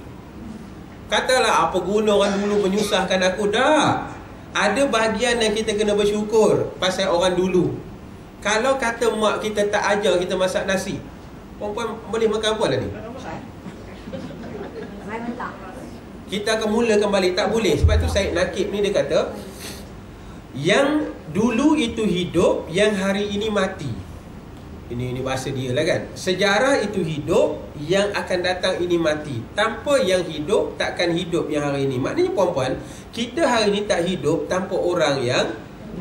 Katalah apa guna orang dulu menyusahkan aku? Dah. Ada bahagian yang kita kena bersyukur pasal orang dulu. Kalau kata mak kita tak ajar kita masak nasi, perempuan boleh makan apa lah ni? Kita akan mulakan balik. Tak boleh. Sebab tu Syed Nakib ni dia kata, yang dulu itu hidup, yang hari ini mati. Ini bahasa dia lah kan. Sejarah itu hidup, yang akan datang ini mati. Tanpa yang hidup, takkan hidup yang hari ini. Maknanya puan-puan, kita hari ini tak hidup tanpa orang yang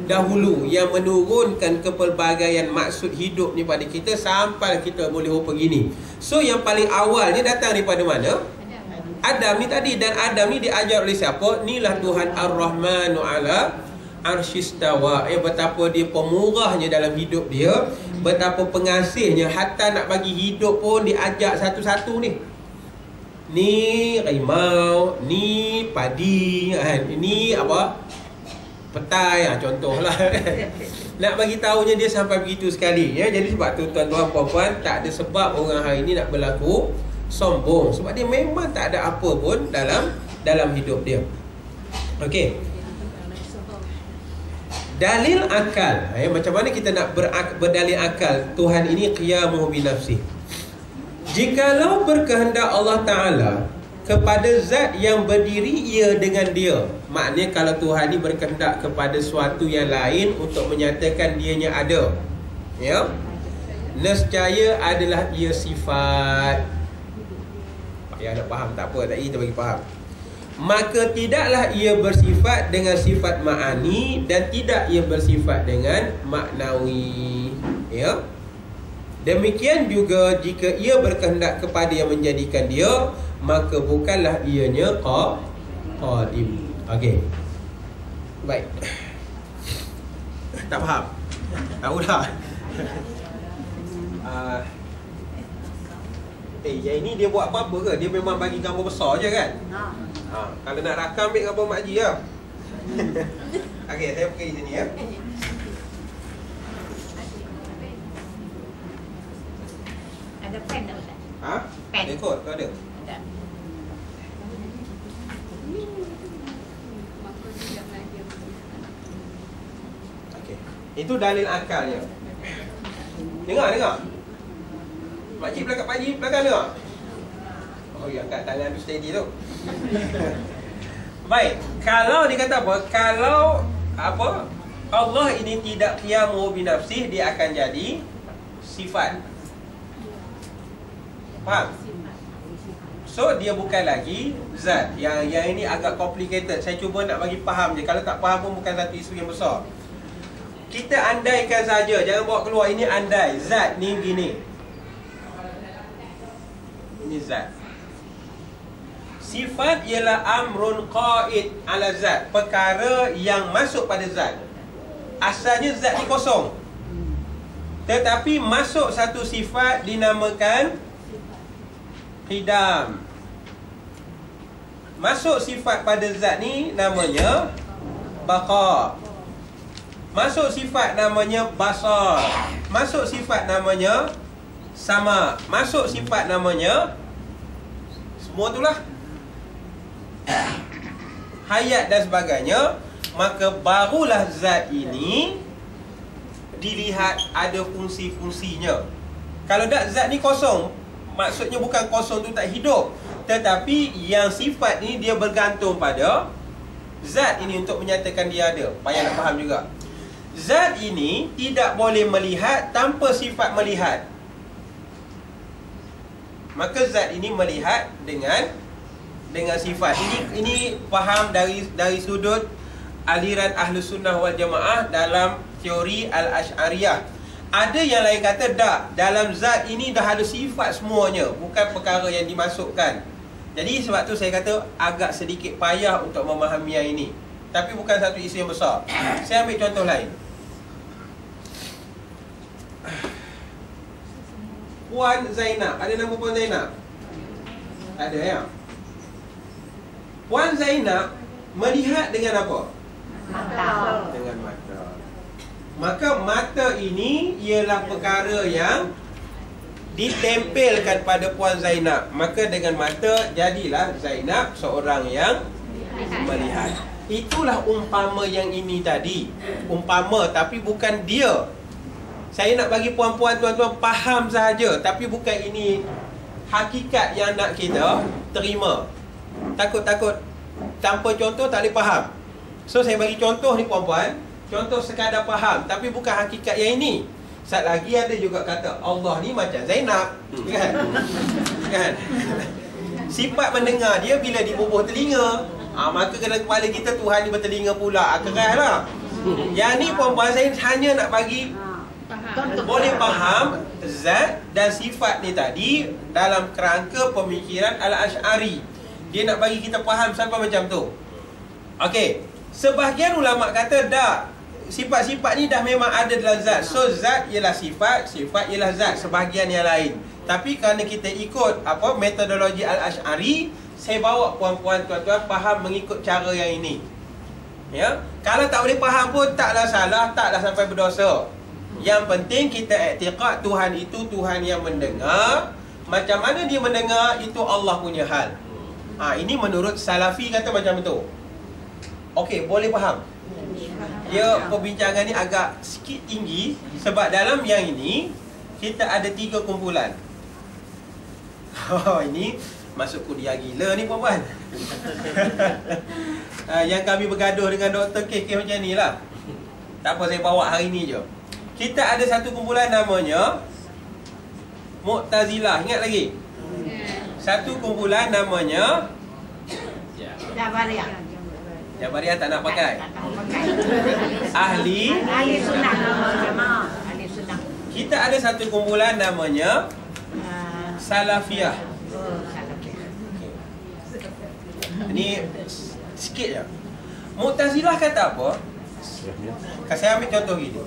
dahulu, yang menurunkan kepelbagaian maksud hidup ni pada kita sampai kita boleh rupa gini. So yang paling awalnya datang daripada mana? Adam ni tadi. Dan Adam ni diajar oleh siapa? Inilah Tuhan Ar-Rahmanu ala arsyistawa. Betapa dia pemurahnya dalam hidup dia, betapa pengasihnya. Hatta nak bagi hidup pun diajak satu-satu ni. Ni rimau, ni padi, ni apa? Petai, contohlah. Nak bagi tahunya dia sampai begitu sekali ya. Jadi sebab tu tuan-tuan puan-puan, tak ada sebab orang hari ini nak berlaku sombong. Sebab dia memang tak ada apa pun dalam hidup dia. Okey. Dalil akal. Macam mana kita nak berdalil akal? Tuhan ini qiyamuhu binafsih. Jikalau berkehendak Allah Ta'ala kepada zat yang berdiri ia dengan dia, maknanya kalau Tuhan ni berkehendak kepada suatu yang lain untuk menyatakan dianya ada, ya, nescaya adalah ia sifat. Ya, nak faham tak apa, tak kita bagi faham. Maka tidaklah ia bersifat dengan sifat ma'ani dan tidak ia bersifat dengan maknawi, ya. Demikian juga jika ia berkehendak kepada yang menjadikan dia, maka bukanlah ianya qadim. Okey. Baik. Tak faham? Tahu dah. Yang ini dia buat apa-apa ke? Dia memang bagi gambar besar je kan? Kalau nak rakam, ambil gambar Mak Haji lah. Okey, saya pergi sini ya. Ada pen tak Ustaz? Pen. Ada kot, kau ada? Ada. Okey. Itu dalil akalnya. Dengar. Makcik belakang dengar. Oh ya, angkat tangan tu steady tu. Baik, kalau dia kata apa? Kalau apa? Allah ini tidak qiyamu binafsih, dia akan jadi sifat. Faham? So dia bukan lagi zat. Yang ini agak complicated. Saya cuba nak bagi faham je. Kalau tak faham pun bukan satu isu yang besar. Kita andaikan saja, jangan bawa keluar. Ini andai, zat ni gini. Ini zat. Sifat ialah amrun qaid ala zat, perkara yang masuk pada zat. Asalnya zat ni kosong, tetapi masuk satu sifat dinamakan qidam. Masuk sifat pada zat ni namanya baqa. Masuk sifat namanya basar. Masuk sifat namanya sama. Masuk sifat namanya semua itulah, hayat dan sebagainya. Maka barulah zat ini dilihat ada fungsi-fungsinya. Kalau tak, zat ni kosong. Maksudnya bukan kosong tu tak hidup, tetapi yang sifat ni dia bergantung pada zat ini untuk menyatakan dia ada. Payah nak faham juga. Zat ini tidak boleh melihat tanpa sifat melihat. Maka zat ini melihat dengan sifat. Ini faham dari sudut aliran Ahlus Sunnah wal Jamaah dalam teori Al-Asy'ariyah. Ada yang lain kata tak, dalam zat ini dah ada sifat semuanya, bukan perkara yang dimasukkan. Jadi sebab tu saya kata agak sedikit payah untuk memahami yang ini. Tapi bukan satu isu yang besar. Saya ambil contoh lain. Puan Zainab. Ada nama Puan Zainab? Ada ya? Puan Zainab melihat dengan apa? Mata. Dengan mata. Maka mata ini ialah perkara yang ditempelkan pada Puan Zainab. Maka dengan mata jadilah Zainab seorang yang melihat. Itulah umpama yang ini tadi. Umpama tapi bukan dia. Saya nak bagi puan-puan, tuan-tuan faham sahaja. Tapi bukan ini hakikat yang nak kita terima. Takut-takut tanpa contoh tak boleh faham. So saya bagi contoh ni puan-puan. Contoh sekadar faham. Tapi bukan hakikat yang ini. Sat lagi ada juga kata Allah ni macam Zainab. Kan? Kan? Sifat mendengar dia bila dibubuh telinga. Maka dalam kepala kita Tuhan ni bertelinga pula. Keras lah. Yang ni puan-puan saya hanya nak bagi boleh faham zat dan sifat ni tadi dalam kerangka pemikiran Al-Asy'ari. Dia nak bagi kita faham sampai macam tu. Okey, sebahagian ulama kata dah, sifat-sifat ni dah memang ada dalam zat. So zat ialah sifat, sifat ialah zat. Sebahagian yang lain. Tapi kerana kita ikut metodologi Al-Asy'ari, saya bawa puan-puan tuan-tuan faham mengikut cara yang ini. Ya, kalau tak boleh faham pun taklah salah, taklah sampai berdosa. Yang penting kita i'tiqad Tuhan itu Tuhan yang mendengar. Macam mana dia mendengar, itu Allah punya hal. Ini menurut Salafi kata macam itu. Okey, boleh faham? Dia perbincangan ni agak sikit tinggi. Sebab dalam yang ini kita ada 3 kumpulan. Ini masuk kuliah gila ni puan-puan. Yang kami bergaduh dengan Dr. KK macam ni lah. Tak apa, saya bawa hari ni je. Kita ada satu kumpulan namanya Mu'tazilah. Ingat lagi? Satu kumpulan namanya Jabariyah. Jabariyah tak nak pakai. Ahli Sunnah. Ahli Sunnah. Kita ada satu kumpulan namanya Salafiyah. Ini sikit je. Mu'tazilah kata apa? Saya ambil contoh gini.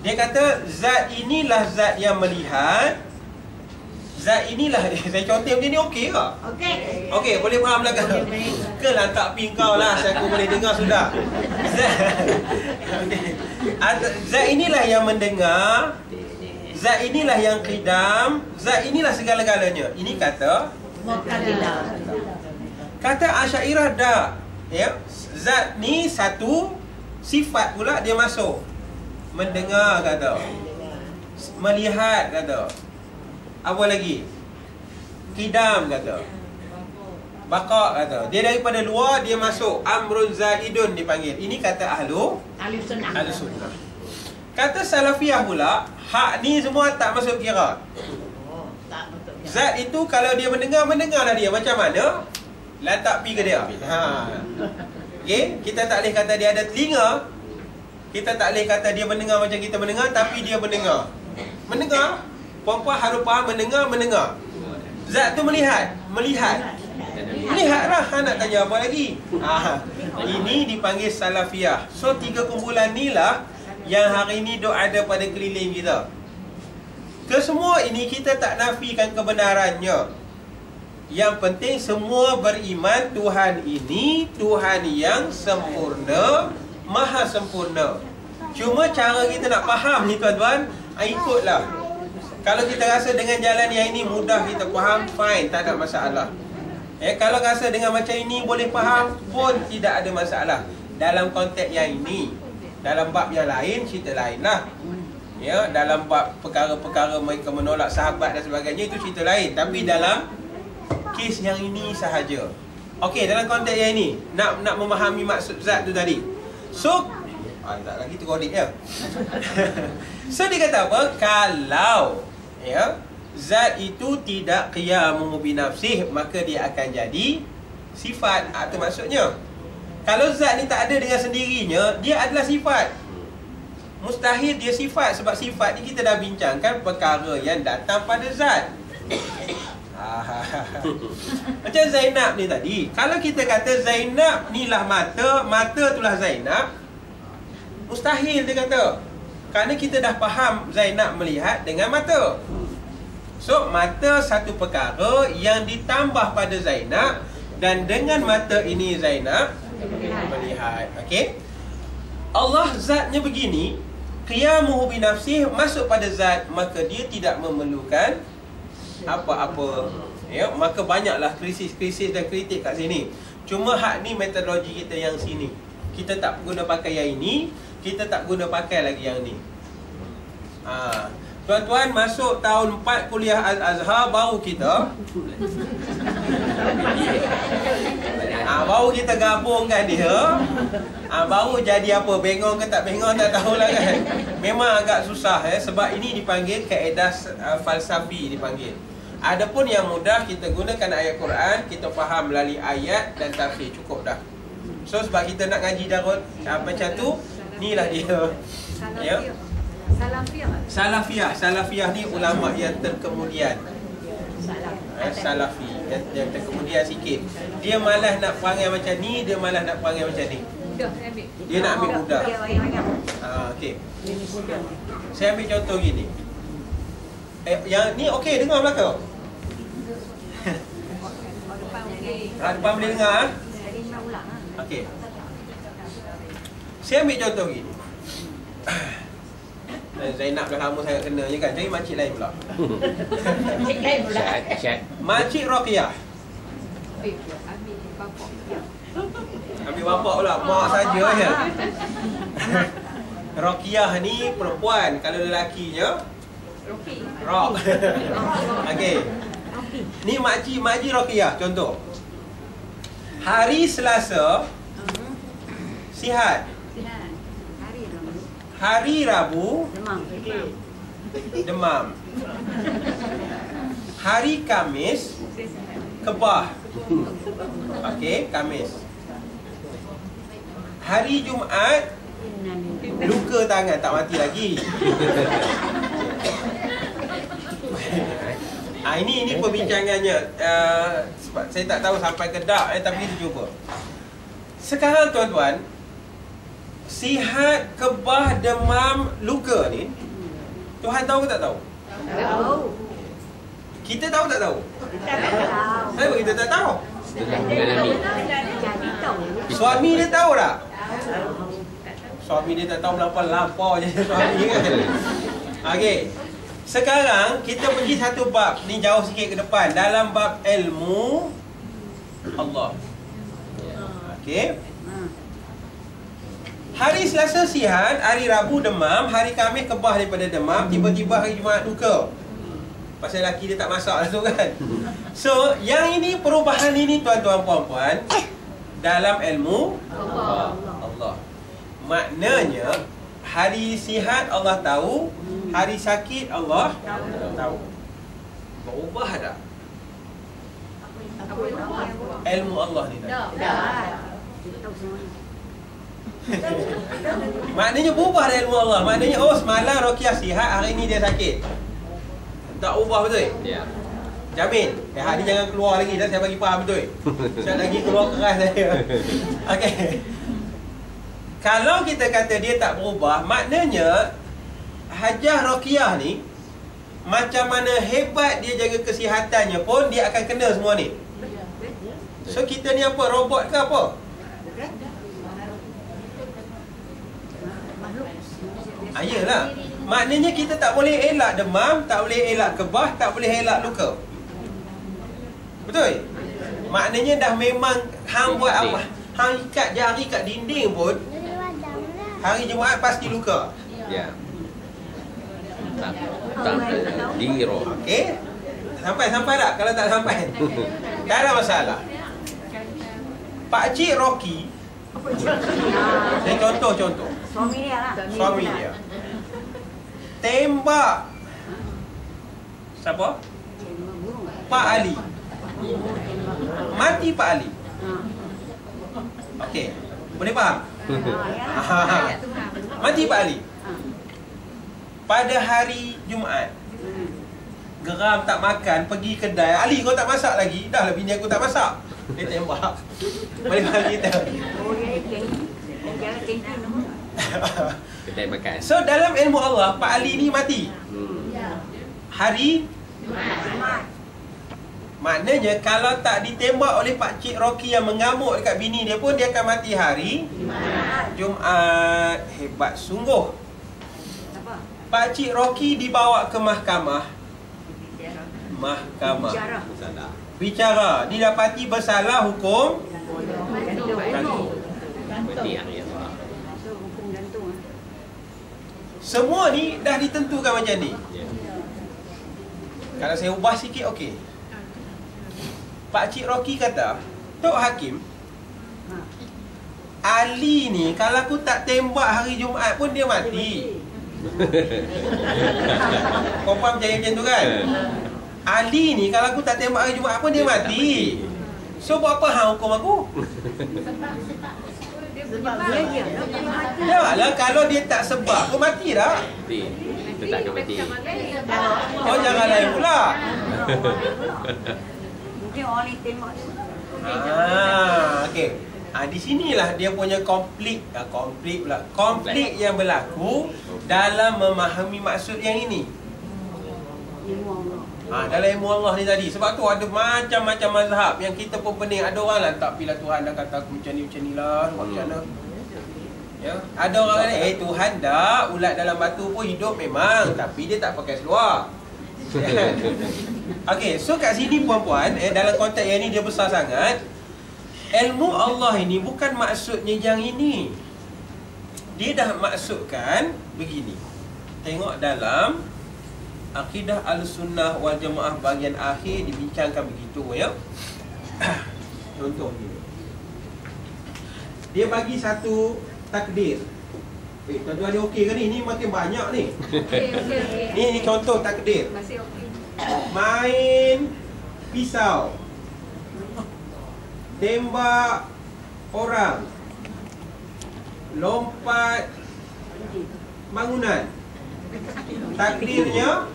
Dia kata zat inilah zat yang melihat. Zat inilah saya contoh macam ni okey ke? Okey. Okey, boleh faham lah kan? Ke lantak ping kau lah, saya aku boleh dengar sudah. Zat inilah yang mendengar. Zat inilah yang qidam. Zat inilah segala-galanya. Ini kata Mu'tazilah. Kata Asy'ariyah dah. Ya, zat ni satu sifat pula dia masuk. Mendengar kata, melihat kata, apa lagi? Qidam kata, baqa kata. Dia daripada luar dia masuk. Amrun zaidun dipanggil. Ini kata Ahli Sunnah. Kata Salafiyah pula, hak ni semua tak masuk kira. Zat itu kalau dia mendengarlah dia. Macam mana? Lantak pi ke dia. Okey, kita tak boleh kata dia ada telinga. Kita tak boleh kata dia mendengar macam kita mendengar, tapi dia mendengar. Mendengar, puan-puan harus faham mendengar. Zat tu melihat. Melihatlah, nak tanya apa lagi? Ini dipanggil Salafiyah. So 3 kumpulan ni lah yang hari ni duk ada pada keliling kita. Kesemua ini kita tak nafikan kebenarannya. Yang penting semua beriman Tuhan ini Tuhan yang sempurna, maha sempurna. Cuma cara kita nak faham ni tuan-tuan, ikutlah. Kalau kita rasa dengan jalan yang ini mudah kita faham, fine, tak ada masalah. Kalau rasa dengan macam ini boleh faham pun tidak ada masalah. Dalam konteks yang ini, dalam bab yang lain, cerita lain lah. Ya, dalam bab perkara-perkara mereka menolak sahabat dan sebagainya, itu cerita lain. Tapi dalam kes yang ini sahaja. Okey, dalam konteks yang ini nak memahami maksud zat tu tadi. So, Tak lagi terodik ya. So dia kata apa? Kalau ya zat itu tidak qiyamuhu binafsih, maka dia akan jadi sifat. Itu maksudnya. Kalau zat ni tak ada dengan sendirinya, dia adalah sifat. Mustahil dia sifat, sebab sifat ni kita dah bincangkan perkara yang datang pada zat. Macam Zainab ni tadi, kalau kita kata Zainab ni lah mata, mata tu lah Zainab, mustahil dia kata. Kerana kita dah faham Zainab melihat dengan mata. So mata satu perkara yang ditambah pada Zainab, dan dengan mata ini Zainab melihat. Okey. Allah zatnya begini, qiyamuhu binafsih, masuk pada zat, maka dia tidak memerlukan apa-apa. Ya, maka banyaklah krisis-krisis dan kritik kat sini. Cuma hak ni metodologi kita yang sini. Kita tak guna pakai yang ini, kita tak guna pakai lagi yang ni. Tuan-tuan masuk tahun 4 kuliah Al-Azhar, baru kita baru kita gabungkan dia, baru jadi apa, bengong ke tak bengong tak tahulah kan. Memang agak susah sebab ini dipanggil kaedah falsafi dipanggil. Adapun yang mudah, kita gunakan ayat Quran, kita faham melalui ayat dan tafsir, cukup dah. So sebab kita nak ngaji darut macam tu, inilah dia. Ya. Salafiyah ni ulama yang terkemudian. Salafi yang terkemudian sikit. Dia malas nak perangai macam ni, dia malas nak perangai macam ni. Dia nak ambil mudah. Okey. Saya ambil contoh gini. Yang ni okey, dengar belakang. Depan boleh dengar. Okey. Saya ambil contoh gini. Zainab dah lama sangat kena je kan. Jadi makcik lain pula. Makcik Roqiyah. Ambil bapak pula. Mak saja ya. Roqiyah ni perempuan. Kalau lelakinya Rock. Okey. Ni makcik Roqiyah contoh. Hari Selasa sihat. Hari Rabu demam. Hari Khamis kebah. Okey, Khamis. Hari Jumaat luka tangan, tak mati lagi. Ini perbincangannya. Sebab saya tak tahu sampai ke tak, tapi kita cuba. Sekarang tuan-tuan, sihat, kebah, demam, luka ni, Tuhan tahu ke tak tahu? Tahu. Kita tahu tak tahu? Tak tahu. Kenapa kita tak tahu? Jadi tahu. Suami dia tahu tak? Suami dia tak tahu lampau je suami kan. Okey. Sekarang kita pergi satu bab ni jauh sikit ke depan, dalam bab ilmu Allah. Okey. Hari Selasa sihat, hari Rabu demam, hari Khamis kebah daripada demam, tiba-tiba hari Jumaat luka. Pasal lelaki dia tak masak lah tu kan. So, yang ini, perubahan ini tuan-tuan puan-puan, dalam ilmu Allah. Maknanya, hari sihat Allah tahu, hari sakit Allah tahu. Berubah tak? Ilmu Allah ni tak? Maknanya berubah dari ilmu Allah. Maknanya semalam Roqiyah sihat, hari ni dia sakit. Tak ubah betul? Ya. Jamin. Hari ni jangan keluar lagi dah, saya bagi faham betul. Saya lagi keluar keras saya. Okey. Kalau kita kata dia tak berubah, maknanya Hajah Roqiyah ni, macam mana hebat dia jaga kesihatannya pun, dia akan kena semua ni. So kita ni apa? Robot ke apa? Ayolah. Maknanya kita tak boleh elak demam, tak boleh elak kebah, tak boleh elak luka. Betul? Maknanya dah memang hang buat apa? Hang ikat jari kat dinding pun, hari Jumaat pasti luka. Ya. Tak diro. Okey. Sampai tak? Kalau tak sampai, tak ada masalah. Pak Cik Rocky Saya contoh. Suami dia lah. Suami dia tembak siapa? Pak Ali. Mati Pak Ali. Okey, boleh faham? Mati Pak Ali pada hari Jumaat. Geram tak makan, pergi kedai. Ali, kau tak masak lagi? Dah lah bini aku tak masak. Dia tembak. Boleh faham kita? Kedai makan. So dalam ilmu Allah, Pak Ali ni mati hari Jumaat. maknanya kalau tak ditembak oleh Pak Cik Rocky yang mengamuk dekat bini dia pun, dia akan mati hari Jumaat. Hebat sungguh. Pak Cik Rocky dibawa ke mahkamah. Bicara, didapati bersalah hukum gantung. Semua ni dah ditentukan macam ni. Kalau saya ubah sikit, okey. Pak Cik Rocky kata, Tok Hakim, Ali ni kalau aku tak tembak hari Jumaat pun dia mati. Kau faham macam tu kan? Ali ni kalau aku tak tembak hari Jumaat pun dia mati. So buat apa hang hukum aku? Ya lah, kalau dia tak sebab aku mati dah. Tetap akan mati. Oh jangan lain pula. Mungkin orang ni tembak. Okey. Di sinilah dia punya konflik yang berlaku dalam memahami maksud yang ini. Dalam ilmu Allah ni tadi. Sebab tu ada macam-macam mazhab yang kita pun pening. Ada orang lah tak pilih Tuhan dah kata aku macam ni lah, macam mana. Ya, ada orang ni, Tuhan dah ulat dalam batu pun hidup memang, tapi dia tak pakai seluar. Okey, so kat sini puan-puan, dalam konteks yang ni dia besar sangat. Ilmu Allah ini bukan maksudnya yang ini. Dia dah maksudkan begini. Tengok dalam Akidah Al-Sunnah Wal Jamaah bahagian akhir dibincangkan begitu ya. Contoh ni. Dia bagi satu takdir. Tuan-tuan ada okey ke ni? Ni makin banyak ni. Okey. Ni contoh takdir. Masih okey. Main pisau, tembak orang, lompat bangunan. Takdirnya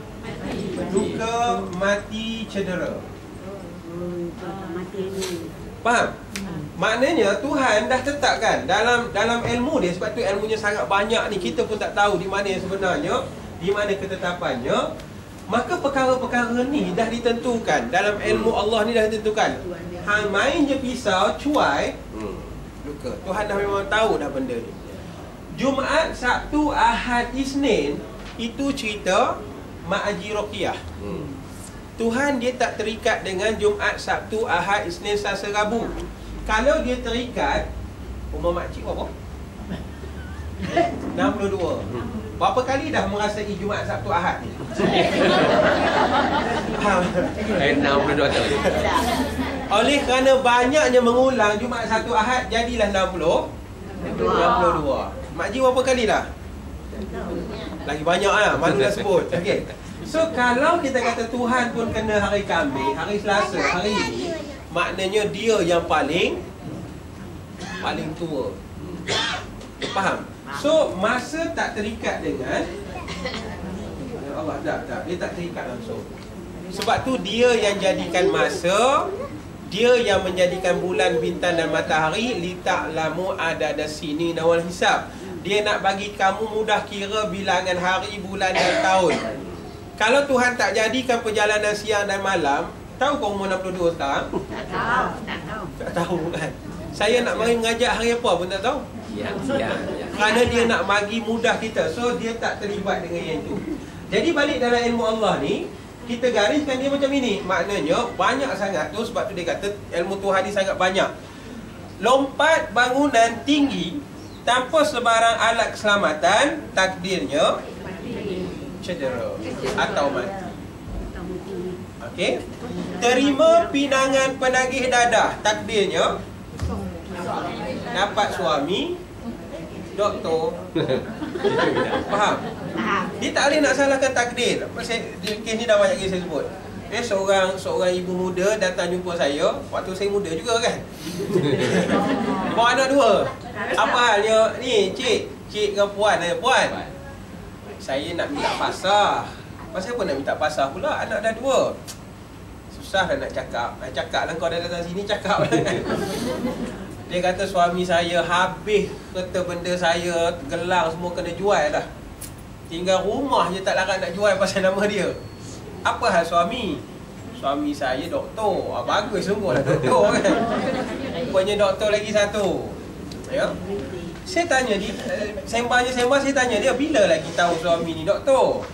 luka, mati, cedera. Faham? Maknanya Tuhan dah tetapkan dalam ilmu dia. Sebab tu ilmunya sangat banyak ni. Kita pun tak tahu di mana yang sebenarnya, di mana ketetapannya. Maka perkara-perkara ni dah ditentukan. Dalam ilmu Allah ni dah ditentukan. Hang main je pisau, cuai, luka. Tuhan dah memang tahu dah benda ni. Jumaat, Sabtu, Ahad, Isnin, itu cerita Mak Haji Roqiyah. Tuhan dia tak terikat dengan Jumaat, Sabtu, Ahad, Isnin, Selasa, Rabu. Kalau dia terikat, umur makcik berapa? 62. Berapa kali dah merasai Jumaat, Sabtu, Ahad ni? 62 tahun. Oleh kerana banyaknya mengulang Jumaat, Sabtu, Ahad, jadilah 62. Makcik berapa kali dah? Lagi banyak lah, malu dah sebut. Okay. So kalau kita kata Tuhan pun kena hari Khamis, hari Selasa, hari ini, maknanya dia yang paling tua. Faham? So masa tak terikat dengan Allah, tak. Dia tak terikat langsung. Sebab tu dia yang jadikan masa, dia yang menjadikan bulan, bintang dan matahari, lita'lamu adada sini nawal hisab. Dia nak bagi kamu mudah kira bilangan hari, bulan dan tahun. Kalau Tuhan tak jadikan perjalanan siang dan malam, tahu kau umur 62 sekarang? Tak tahu kan. Saya nak mari mengajak hari apa pun tak tahu. Ya. Kerana dia nak bagi mudah kita. So dia tak terlibat dengan yang itu. Jadi balik dalam ilmu Allah ni, kita gariskan dia macam ini. Maknanya banyak sangat tu. Sebab tu dia kata ilmu Tuhan ni sangat banyak. Lompat bangunan tinggi tanpa sebarang alat keselamatan, takdirnya cedera atau mati. Okey. Terima pinangan penagih dadah, takdirnya dapat suami doktor. Faham? Faham. Dia tak boleh nak salahkan takdir. Kes ni dah banyak kes saya sebut. Seorang ibu muda datang jumpa saya. Waktu saya muda juga kan. Bawa anak 2. Apa halnya? Ni cik dengan puan. Puan, saya nak minta pasah. Pasal apa nak minta pasah pula? Anak dah 2. Susah dah nak cakap. Cakap lah, kau dah datang sini, cakap lah kan. Dia kata suami saya habis kereta benda saya, gelang semua kena jual dah. Tinggal rumah je tak larat nak jual pasal nama dia. Apa hal suami? Suami saya doktor. Bagus sungguh lah doktor kan. Rupanya doktor lagi satu. Ya. Saya tanya dia, sembang saya tanya dia, bila lagi tahu suami ni doktor?